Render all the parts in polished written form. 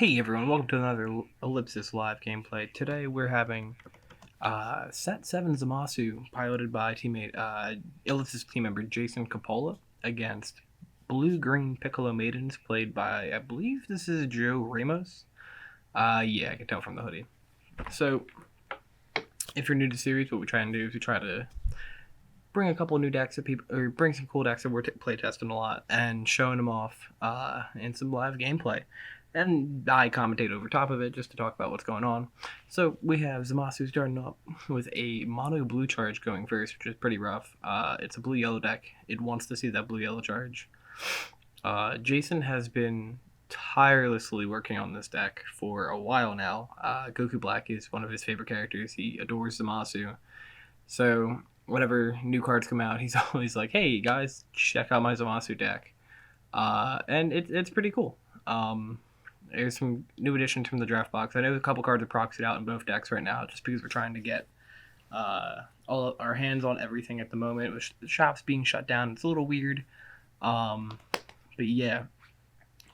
Hey everyone, welcome to another Ellipsis live gameplay. Today we're having Set 7 Zamasu, piloted by teammate Ellipsis team member Jason Coppola, against Blue-Green Piccolo Maidens, played by, I believe this is Joe Ramos. Yeah, I can tell from the hoodie. So, if you're new to the series, what we try and do is we try to bring a couple of new decks that people, or bring some cool decks that we're play testing a lot, and showing them off in some live gameplay. And I commentate over top of it just to talk about what's going on. So we have Zamasu starting up with a mono blue charge going first, which is pretty rough. It's a blue yellow deck. It wants to see that blue yellow charge. Jason has been tirelessly working on this deck for a while now. Goku Black is one of his favorite characters. He adores Zamasu. So whenever new cards come out, he's always like, "Hey guys, check out my Zamasu deck," and it's pretty cool. There's some new additions from the draft box. I know a couple cards are proxied out in both decks right now, just because we're trying to get all our hands on everything at the moment. With the shops being shut down, it's a little weird. But yeah,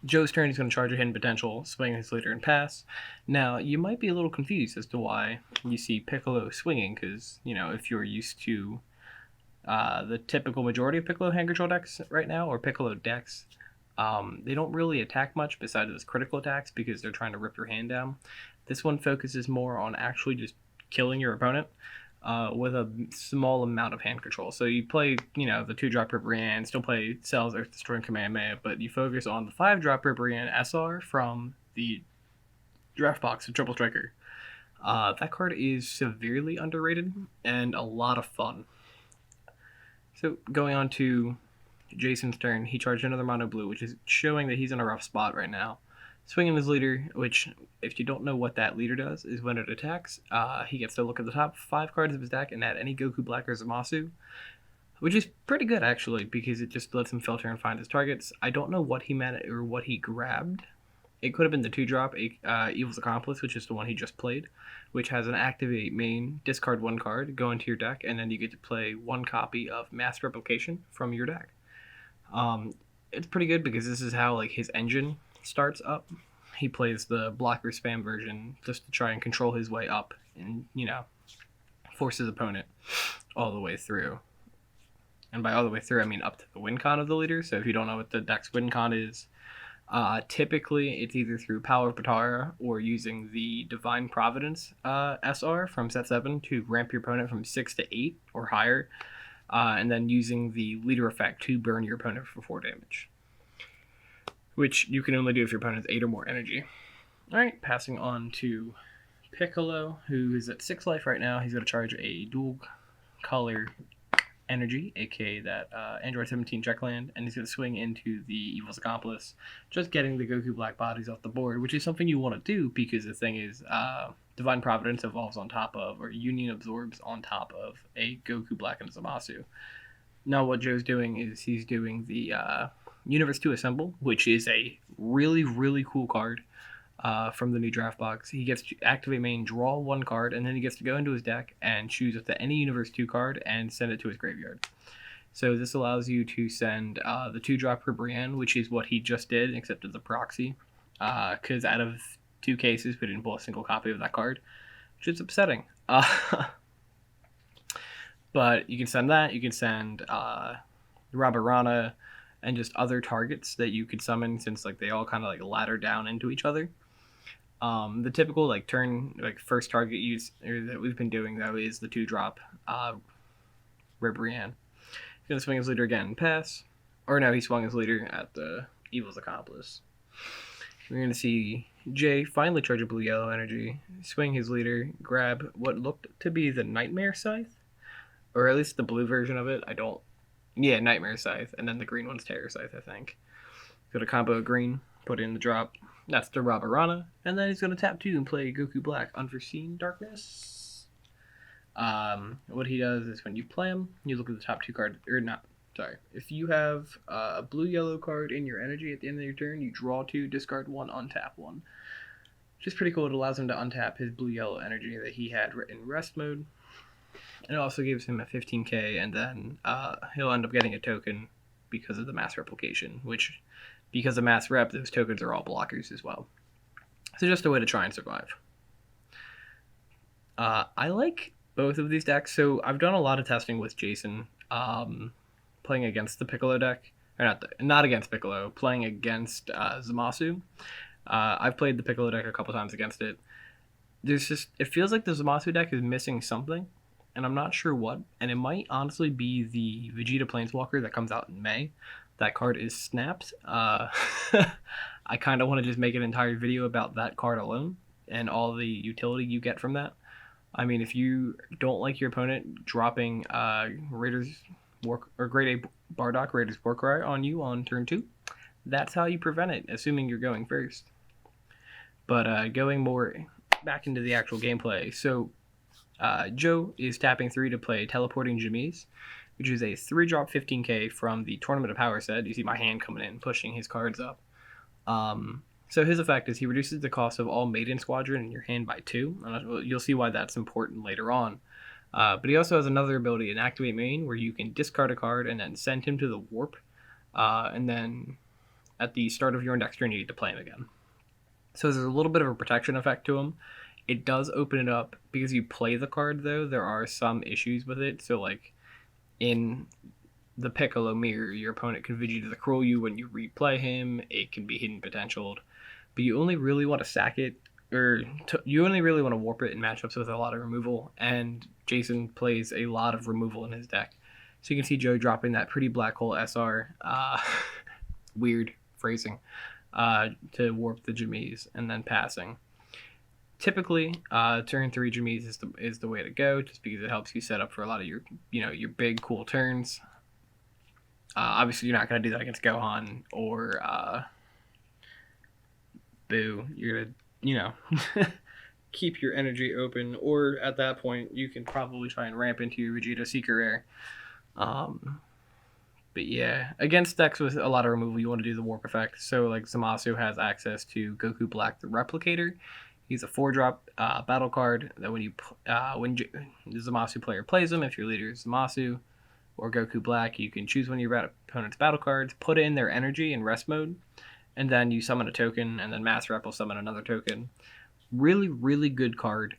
Joe's turn. He's going to charge a hidden potential, swing his leader, and pass. Now, you might be a little confused as to why you see Piccolo swinging, because, you know, if you're used to the typical majority of Piccolo hand control decks right now, or Piccolo decks, they don't really attack much besides those critical attacks because they're trying to rip your hand down. This one focuses more on actually just killing your opponent with a small amount of hand control. So you play, the 2-drop Ribrianne, still play Cells, Earth Destroying Kamehameha, but you focus on the 5-drop Ribrianne SR from the draft box of Triple Striker. That card is severely underrated and a lot of fun. So going on to Jason's turn, he charged another mono blue, which is showing that he's in a rough spot right now. Swinging his leader, which, if you don't know what that leader does, is when it attacks, he gets to look at the top 5 cards of his deck and add any Goku Black or Zamasu, which is pretty good, actually, because it just lets him filter and find his targets. I don't know what he meant or what he grabbed. It could have been the 2-drop Evil's Accomplice, which is the one he just played, which has an activate main, discard 1 card, go into your deck, and then you get to play 1 copy of Mass Replication from your deck. It's pretty good because this is how his engine starts up. He plays the blocker spam version just to try and control his way up and force his opponent all the way through. And by all the way through, I mean up to the win con of the leader. So if you don't know what the deck's win con is, typically it's either through Power of Patara or using the Divine Providence SR from set 7 to ramp your opponent from 6 to 8 or higher. And then using the leader effect to burn your opponent for 4 damage, which you can only do if your opponent has 8 or more energy. Alright, passing on to Piccolo, who is at 6 life right now. He's going to charge a dual color energy, aka that Android 17 check land, and he's going to swing into the Evil's Accomplice, just getting the Goku Black bodies off the board, which is something you want to do because the thing is, Divine Providence evolves on top of, or Union absorbs on top of, a Goku Black and Zamasu. Now what Joe's doing is he's doing the Universe 2 Assemble, which is a really, really cool card from the new draft box. He gets to activate main, draw 1 card, and then he gets to go into his deck and choose up to any Universe 2 card and send it to his graveyard. So this allows you to send the 2-drop Ribrianne, which is what he just did, except as a proxy, because out of 2 cases, we didn't pull a single copy of that card, which is upsetting. But you can send that. You can send Rabarana and just other targets that you could summon, since they all kind of ladder down into each other. The typical turn first target use that we've been doing though is the 2-drop Ribrianne. He's gonna swing his leader again and pass. Or no, he swung his leader at the Evil's Accomplice. We're going to see Jay finally charge a blue-yellow energy, swing his leader, grab what looked to be the Nightmare Scythe, or at least the blue version of it. Nightmare Scythe, and then the green one's Terror Scythe, I think. Go to combo green, put in the drop. That's the Rabarana, and then he's going to tap 2 and play Goku Black, Unforeseen Darkness. What he does is when you play him, you look at the top 2 cards, or not. Sorry. If you have a blue-yellow card in your energy at the end of your turn, you draw 2, discard 1, untap 1. Which is pretty cool. It allows him to untap his blue-yellow energy that he had in rest mode. And it also gives him a 15k, and then he'll end up getting a token because of the mass replication, which, because of mass rep, those tokens are all blockers as well. So just a way to try and survive. I like both of these decks. So I've done a lot of testing with Jason, playing against the Piccolo deck, or not against Piccolo, playing against Zamasu. I've played the Piccolo deck a couple times against it. It feels like the Zamasu deck is missing something, and I'm not sure what. And it might honestly be the Vegeta Planeswalker that comes out in May. That card is snapped. I kind of want to just make an entire video about that card alone and all the utility you get from that. I mean, if you don't like your opponent dropping Raiders War or Grade A Bardock Raiders Warcry on you on turn 2, that's how you prevent it, assuming you're going first. But going more back into the actual gameplay, so Joe is tapping 3 to play Teleporting Jamise, which is a 3-drop 15k from the Tournament of Power set. You see my hand coming in, pushing his cards up. So his effect is he reduces the cost of all Maiden Squadron in your hand by 2. You'll see why that's important later on. But he also has another ability, an Activate Main, where you can discard a card and then send him to the Warp. And then at the start of your next turn, you need to play him again. So there's a little bit of a protection effect to him. It does open it up. Because you play the card, though, there are some issues with it. So, like, in the Piccolo mirror, your opponent can Vegeta the Cruel you when you replay him. It can be hidden potentialed. But you only really want to sack it, or you only really want to warp it in matchups with a lot of removal. And Jason plays a lot of removal in his deck. So you can see Joe dropping that pretty black hole SR, weird phrasing, to warp the Jamise and then passing. Typically, turn 3 Jamise is the way to go, just because it helps you set up for a lot of your big cool turns. Obviously, you're not going to do that against Gohan or Boo. You're going to, keep your energy open, or at that point, you can probably try and ramp into your Vegeta Seeker Rare. But yeah, against decks with a lot of removal, you want to do the Warp effect. So, like, Zamasu has access to Goku Black the Replicator. He's a 4-drop battle card that when the Zamasu player plays him, if your leader is Zamasu or Goku Black, you can choose one of your opponent's battle cards, put in their energy in rest mode, and then you summon a token, and then Mass Rep will summon another token. Really, really good card.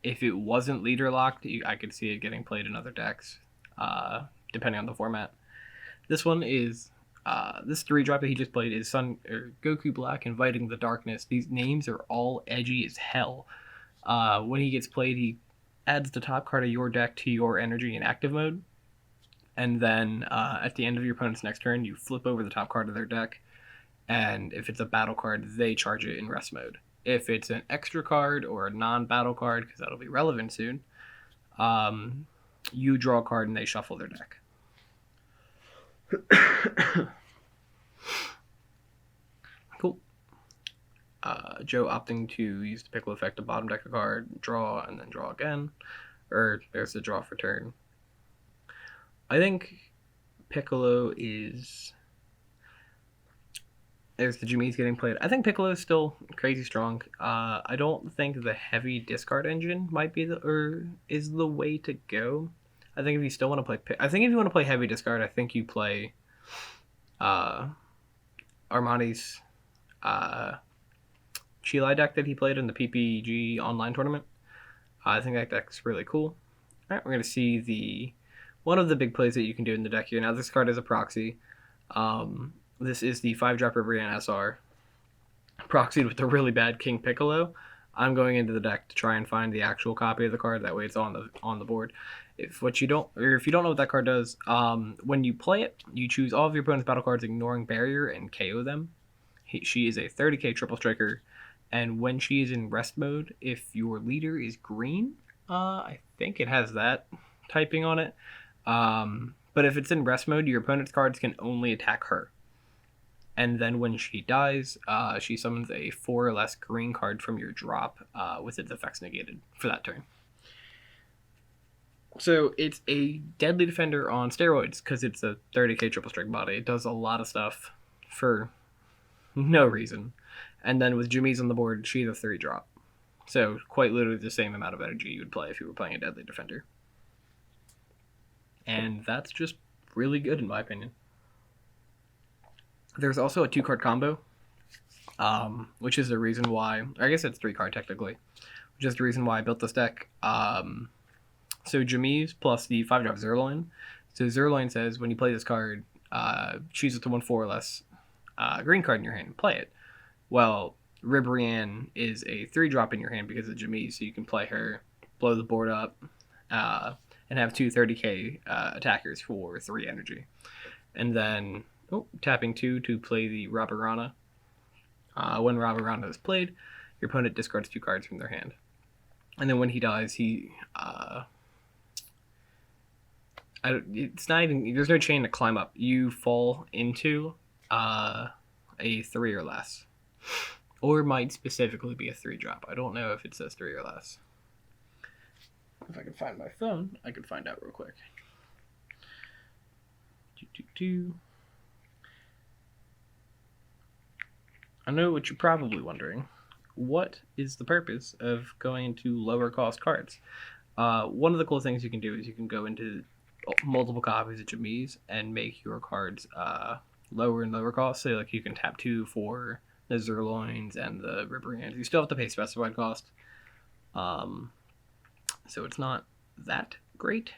If it wasn't leader locked, I could see it getting played in other decks, depending on the format. This one is... this 3-drop that he just played is Goku Black Inviting the Darkness. These names are all edgy as hell. When he gets played, he adds the top card of your deck to your energy in active mode. And then at the end of your opponent's next turn, you flip over the top card of their deck. And if it's a battle card, they charge it in rest mode. If it's an extra card or a non-battle card, because that'll be relevant soon, you draw a card and they shuffle their deck. Cool. Joe opting to use the Piccolo effect to bottom deck a card, draw, and then draw again. Or there's the draw for turn. I think Piccolo is... There's the Jamise getting played. I think Piccolo is still crazy strong. I don't think the heavy discard engine might be is the way to go. I think if you still want to play... if you want to play heavy discard, I think you play Armani's Chile deck that he played in the PPG online tournament. I think that deck's really cool. All right, we're going to see one of the big plays that you can do in the deck here. Now, this card is a proxy. This is the 5-drop Ribrianne SR, proxied with the really bad King Piccolo. I'm going into the deck to try and find the actual copy of the card. That way it's on the board. If you don't know what that card does, when you play it, you choose all of your opponent's battle cards, ignoring barrier, and KO them. She is a 30k triple striker, and when she is in rest mode, if your leader is green, I think it has that typing on it. But if it's in rest mode, your opponent's cards can only attack her. And then when she dies, she summons a 4 or less green card from your drop with its effects negated for that turn. So it's a deadly defender on steroids because it's a 30k triple strike body. It does a lot of stuff for no reason. And then with Jamise on the board, she's a 3-drop. So quite literally the same amount of energy you would play if you were playing a deadly defender. And that's just really good in my opinion. There's also a 2-card combo which is the reason why, I guess it's 3 card technically, which is the reason why I built this deck. So Jamise plus the 5-drop Zerloin. So Zerloin says when you play this card, choose up to 1/4 or less green card in your hand and play it. Well, Ribrianne is a 3-drop in your hand because of Jamise, so you can play her, blow the board up, and have 2 30k attackers for 3 energy. And then tapping 2 to play the Rabarana. When Rabarana is played, your opponent discards 2 cards from their hand. And then when he dies, it's not even, there's no chain to climb up. You fall into a 3 or less. Or might specifically be a 3-drop. I don't know if it says 3 or less. If I can find my phone, I can find out real quick. I know what you're probably wondering. What is the purpose of going into lower cost cards? One of the cool things you can do is you can go into multiple copies of Jamise and make your cards lower and lower cost. So like you can tap 2 for the Zerloins and the Ribrians. You still have to pay specified cost. So it's not that great.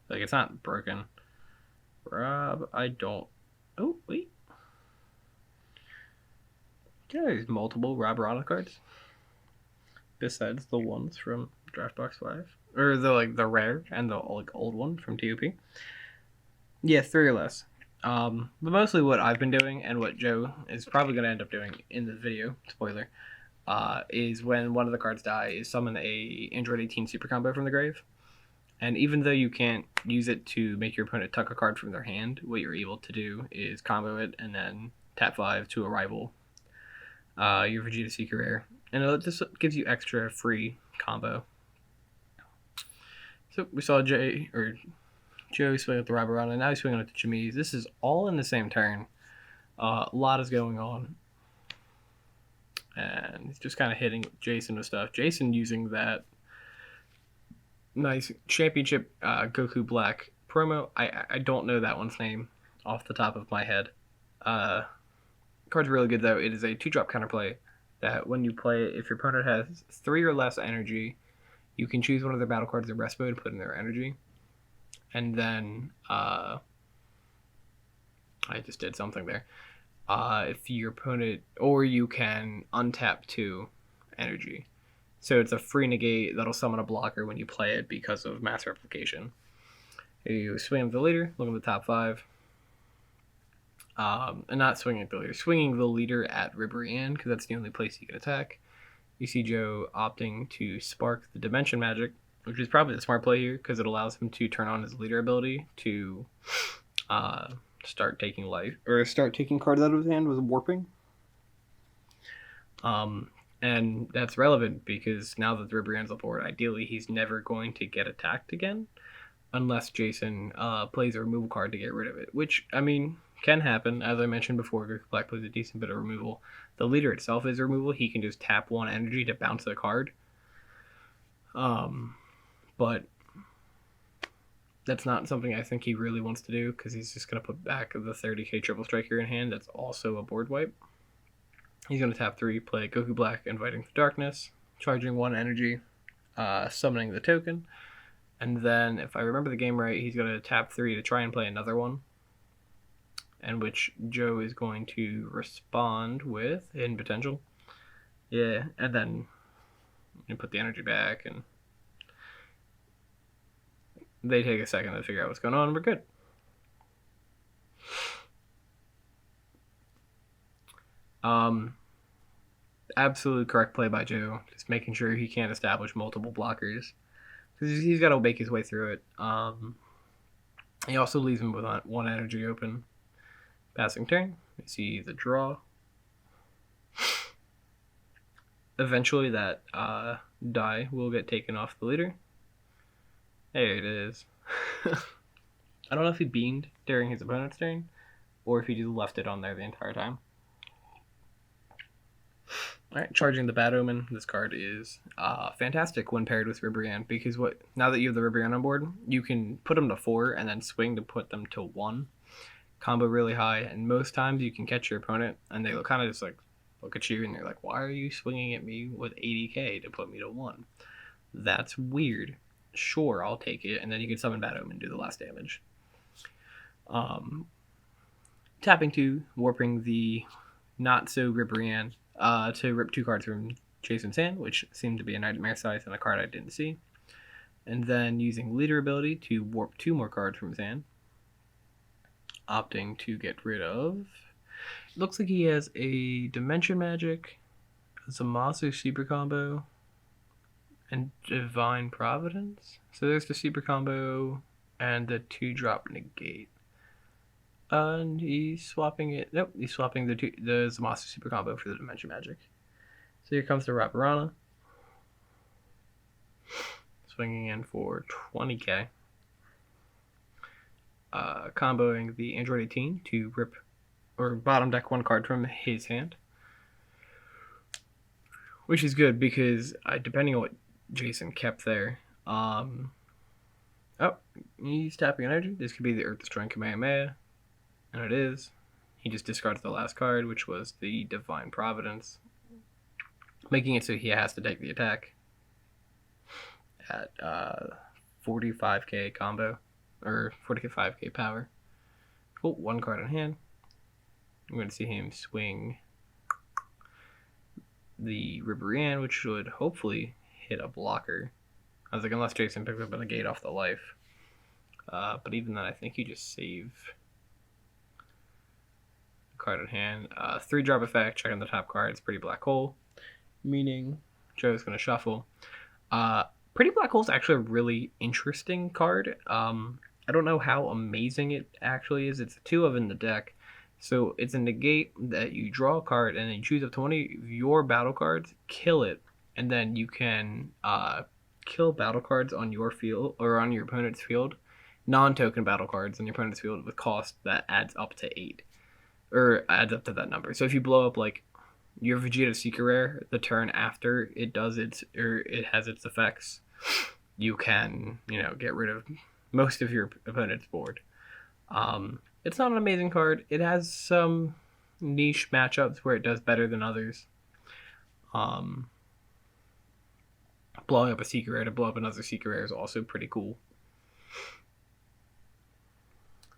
Like, it's not broken. Rob, I don't... Oh, wait. Yeah, there's multiple Rob cards. Besides the ones from Draft Box 5. Or the rare and the old one from TOP. Yeah, 3 or less. But mostly what I've been doing and what Joe is probably going to end up doing in the video, spoiler, is when one of the cards die, is summon a Android 18 super combo from the grave. And even though you can't use it to make your opponent tuck a card from their hand, what you're able to do is combo it and then tap 5 to a rival, your Vegeta Seeker Rare. And it just gives you extra free combo. So we saw Joe swing at the Rabarana, and now he's swinging at the Jamise. This is all in the same turn. A lot is going on. And he's just kind of hitting Jason with stuff. Jason using that nice championship Goku Black promo. I don't know that one's name off the top of my head. Card's really good though. It is a 2-drop counterplay that when you play it, if your opponent has 3 or less energy, you can choose one of their battle cards in rest mode, put in their energy. And then I just did something there. If your opponent, or you can untap 2 energy. So it's a free negate that'll summon a blocker when you play it because of mass replication. You swing at the leader, look at the top 5. And not swinging at the leader, swinging the leader at Ribrianne, because that's the only place you can attack. You see Joe opting to spark the Dimension Magic, which is probably the smart play here, because it allows him to turn on his leader ability to start taking life, or start taking cards out of his hand with warping. And that's relevant because now that the Ribrianne's on board, ideally he's never going to get attacked again unless Jason plays a removal card to get rid of it, which, I mean, can happen. As I mentioned before, Goku Black plays a decent bit of removal. The leader itself is removal. He can just tap 1 energy to bounce the card. But that's not something I think he really wants to do because he's just going to put back the 30k triple striker in hand. That's also a board wipe. He's going to tap 3, play Goku Black, Inviting the Darkness, charging 1 energy, summoning the token. And then, if I remember the game right, he's going to tap 3 to try and play another one. And which Joe is going to respond with Hidden Potential. Yeah, and then you put the energy back, and they take a second to figure out what's going on, and we're good. Absolute correct play by Joe. Just making sure he can't establish multiple blockers. Because he's got to make his way through it. He also leaves him with 1 energy open. Passing turn. You see the draw. Eventually that die will get taken off the leader. There it is. I don't know if he beamed during his opponent's turn, or if he just left it on there the entire time. Alright, charging the Bad Omen. This card is fantastic when paired with Ribrianne, because now that you have the Ribrianne on board, you can put them to 4 and then swing to put them to 1. Combo really high, and most times you can catch your opponent, and they look kind of just like look at you and they're like, why are you swinging at me with 80k to put me to 1? That's weird. Sure, I'll take it. And then you can summon Bad Omen and do the last damage. Tapping 2, warping the not so Ribrianne to rip 2 cards from Jason's hand, which seemed to be a Nightmare Size and a card I didn't see. And then using Leader ability to warp 2 more cards from his hand. Opting to get rid of... It looks like he has a Dimension Magic, Zamasu super combo, and Divine Providence. So there's the super combo and the 2-drop negate. And he's swapping it. Nope, he's swapping the Zamasu super combo for the Dimension Magic. So here comes the Rapparana. Swinging in for 20k. Comboing the Android 18 to rip or bottom deck 1 card from his hand. Which is good because depending on what Jason kept there. Oh, he's tapping energy. This could be the Earth Destroying Kamehameha. And it is. He just discards the last card, which was the Divine Providence. Making it so he has to take the attack at 45k combo. Or 45k power. Oh, 1 card in hand. I'm going to see him swing the Ribrianne, which should hopefully hit a blocker. I was like, unless Jason picks up a negate off the life. But even then, I think you just save the card in hand. 3-drop effect, check on the top card. It's Pretty Black Hole, meaning Joe's going to shuffle. Pretty Black Hole is actually a really interesting card. I don't know how amazing it actually is. It's 2 of in the deck. So it's a negate that you draw a card and then you choose up to 20 of your battle cards, kill it, and then you can kill battle cards on your field or on your opponent's field, non-token battle cards on your opponent's field with cost that adds up to 8, or adds up to that number. So if you blow up like your Vegeta Secret Rare the turn after it does its or it has its effects, you can get rid of most of your opponent's board. It's not an amazing card. It has some niche matchups where it does better than others. Blowing up a Secret Rare to blow up another Secret Rare is also pretty cool.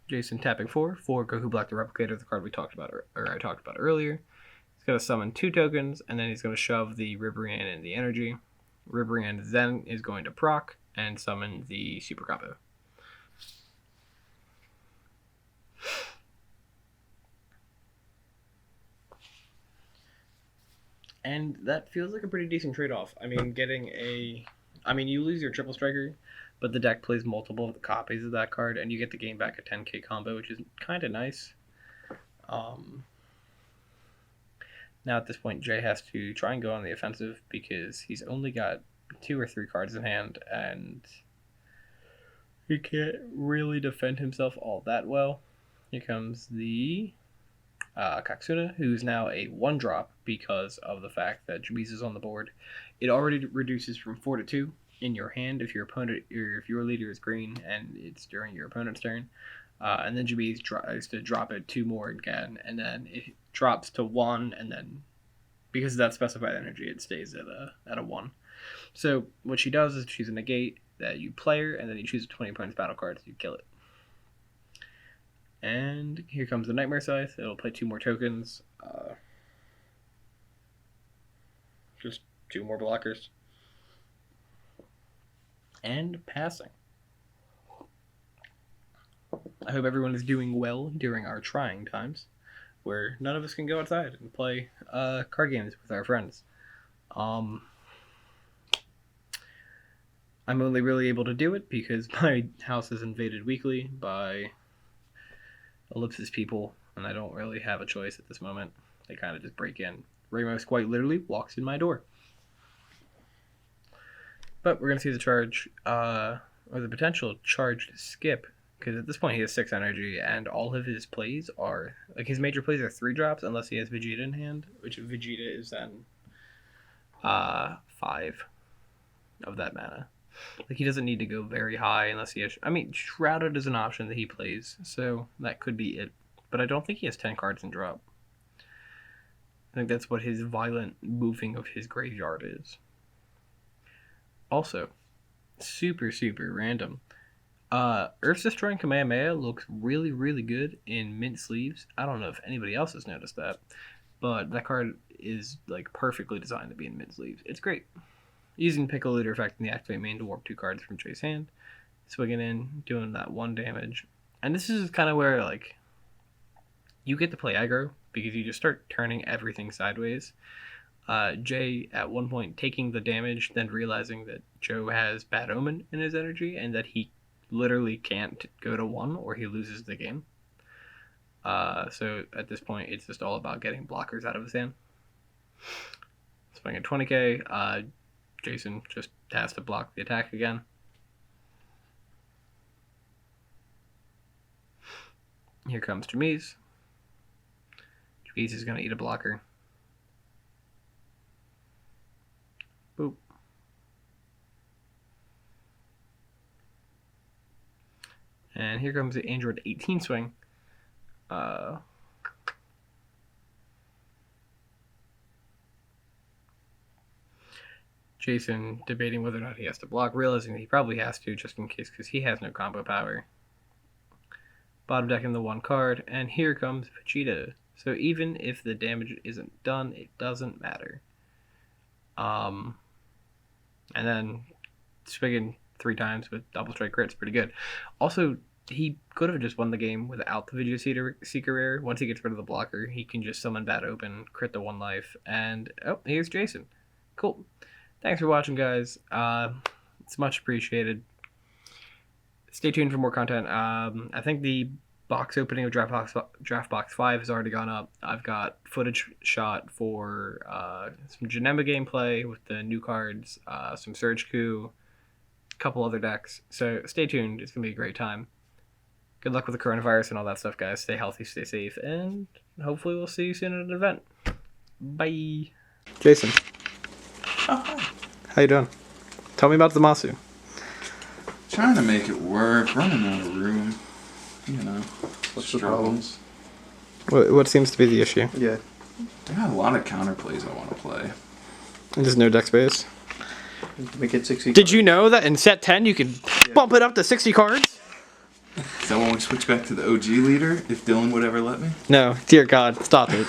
Jason tapping 4 Goku Black the Replicator, the card I talked about earlier. He's going to summon 2 tokens, and then he's going to shove the Ribrianne in the energy. Ribrianne then is going to proc and summon the Super Combo. And that feels like a pretty decent trade-off. I mean, you lose your Triple Striker, but the deck plays multiple copies of that card, and you get to gain back a 10k combo, which is kind of nice. Now at this point, Jay has to try and go on the offensive because he's only got 2 or 3 cards in hand, and he can't really defend himself all that well. Here comes the Katsuna, who's now a 1-drop because of the fact that Jamise is on the board. It already reduces from 4 to 2 in your hand if your opponent or if your leader is green and it's during your opponent's turn. And then Jamise tries to drop it 2 more again, and then it drops to 1, and then because of that specified energy, it stays at a 1. So what she does is choose a negate that you player, and then you choose a 20 opponent's battle card, so you kill it. And here comes the Nightmare Scythe. It'll play 2 more tokens. Just 2 more blockers. And passing. I hope everyone is doing well during our trying times, where none of us can go outside and play card games with our friends. I'm only really able to do it because my house is invaded weekly by Ellipsis people, and I don't really have a choice at this moment. They kind of just break in. Ramos quite literally walks in my door. But we're going to see the charge, or the potential charge to skip, because at this point he has 6 energy, and all of his plays are, like his major plays are 3-drops, unless he has Vegeta in hand, which Vegeta is then 5 of that mana. Like, he doesn't need to go very high unless he has... Shrouded is an option that he plays, so that could be it. But I don't think he has 10 cards in drop. I think that's what his violent moving of his graveyard is. Also, super random. Earth Destroying Kamehameha looks really, really good in mint sleeves. I don't know if anybody else has noticed that, but that card is like perfectly designed to be in mint sleeves. It's great. Using Piccolo Leader effect in the activate main to warp 2 cards from Jay's hand, swinging in, doing that 1 damage. And this is kind of where like you get to play aggro because you just start turning everything sideways. Jay at one point taking the damage, then realizing that Joe has Bad Omen in his energy and that he literally can't go to 1 or he loses the game. So at this point, it's just all about getting blockers out of his hand. Swinging 20k. Jason just has to block the attack again. Here comes Jamise. Jamise is going to eat a blocker. Boop. And here comes the Android 18 swing. Jason debating whether or not he has to block, realizing that he probably has to just in case because he has no combo power. Bottom decking the 1 card, and here comes Vegeta. So even if the damage isn't done, it doesn't matter. And then swinging 3 times with double strike crits, pretty good. Also, he could have just won the game without the Vegeta Seeker Rare. Once he gets rid of the blocker, he can just summon Bad Open, crit the 1 life, and oh, here's Jason. Cool. Thanks for watching, guys. It's much appreciated. Stay tuned for more content. I think the box opening of Draft Box 5 has already gone up. I've got footage shot for some Janemba gameplay with the new cards, some Surge Coup, a couple other decks. So stay tuned. It's going to be a great time. Good luck with the coronavirus and all that stuff, guys. Stay healthy, stay safe, and hopefully we'll see you soon at an event. Bye. Jason. Oh, hi. How you doing? Tell me about Zamasu. Trying to make it work, running out of room. You know, What's the problem? struggles. What seems to be the issue? Yeah. I got a lot of counterplays I want to play. There's no deck space. Make it 60. Did you know that in set 10 you can bump it up to 60 cards? Is that when we switch back to the OG leader, if Dylan would ever let me? No, dear God, stop it.